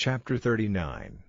Chapter 39.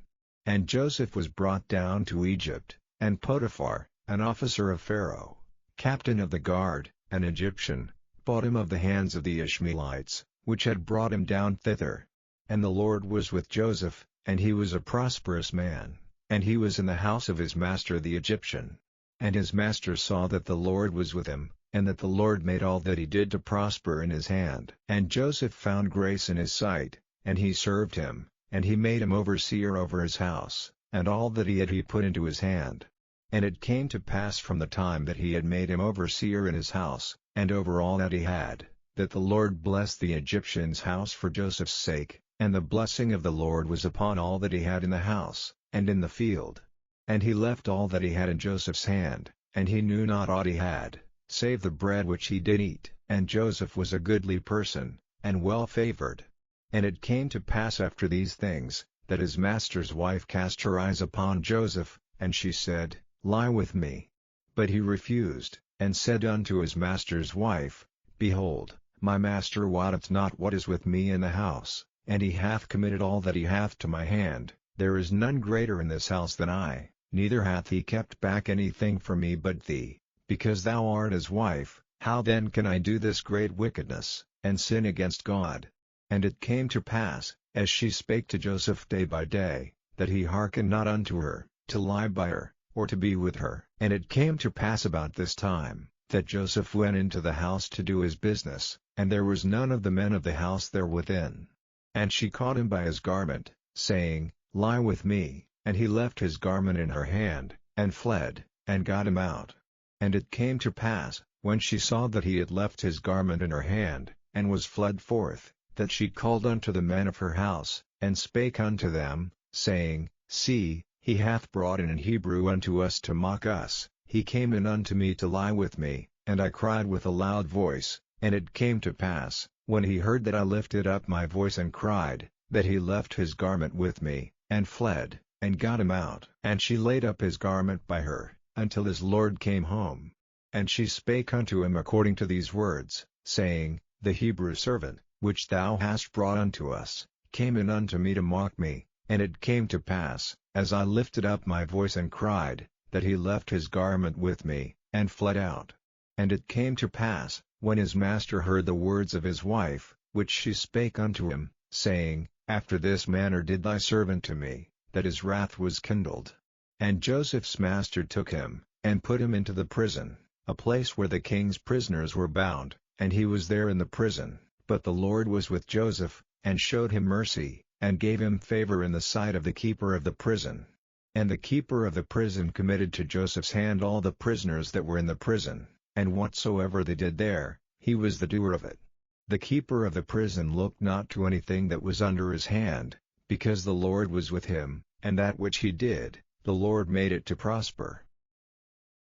And Joseph was brought down to Egypt, and Potiphar, an officer of Pharaoh, captain of the guard, an Egyptian, bought him of the hands of the Ishmaelites, which had brought him down thither. And the Lord was with Joseph, and he was a prosperous man, and he was in the house of his master the Egyptian. And his master saw that the Lord was with him, and that the Lord made all that he did to prosper in his hand. And Joseph found grace in his sight, and he served him, and he made him overseer over his house, and all that he had he put into his hand. And it came to pass from the time that he had made him overseer in his house, and over all that he had, that the Lord blessed the Egyptian's house for Joseph's sake, and the blessing of the Lord was upon all that he had in the house, and in the field. And he left all that he had in Joseph's hand, and he knew not aught he had, save the bread which he did eat. And Joseph was a goodly person, and well favored. And it came to pass after these things, that his master's wife cast her eyes upon Joseph, and she said, Lie with me. But he refused, and said unto his master's wife, Behold, my master wotteth not what is with me in the house, and he hath committed all that he hath to my hand. There is none greater in this house than I, neither hath he kept back anything from me but thee, because thou art his wife. How then can I do this great wickedness, and sin against God? And it came to pass, as she spake to Joseph day by day, that he hearkened not unto her, to lie by her, or to be with her. And it came to pass about this time, that Joseph went into the house to do his business, and there was none of the men of the house there within. And she caught him by his garment, saying, Lie with me. And he left his garment in her hand, and fled, and got him out. And it came to pass, when she saw that he had left his garment in her hand, and was fled forth, that she called unto the men of her house, and spake unto them, saying, See, he hath brought in an Hebrew unto us to mock us. He came in unto me to lie with me, and I cried with a loud voice. And it came to pass, when he heard that I lifted up my voice and cried, that he left his garment with me, and fled, and got him out. And she laid up his garment by her, until his lord came home. And she spake unto him according to these words, saying, The Hebrew servant, which thou hast brought unto us, came in unto me to mock me. And it came to pass, as I lifted up my voice and cried, that he left his garment with me, and fled out. And it came to pass, when his master heard the words of his wife, which she spake unto him, saying, After this manner did thy servant to me, that his wrath was kindled. And Joseph's master took him, and put him into the prison, a place where the king's prisoners were bound, and he was there in the prison. But the Lord was with Joseph, and showed him mercy, and gave him favor in the sight of the keeper of the prison. And the keeper of the prison committed to Joseph's hand all the prisoners that were in the prison, and whatsoever they did there, he was the doer of it. The keeper of the prison looked not to anything that was under his hand, because the Lord was with him, and that which he did, the Lord made it to prosper.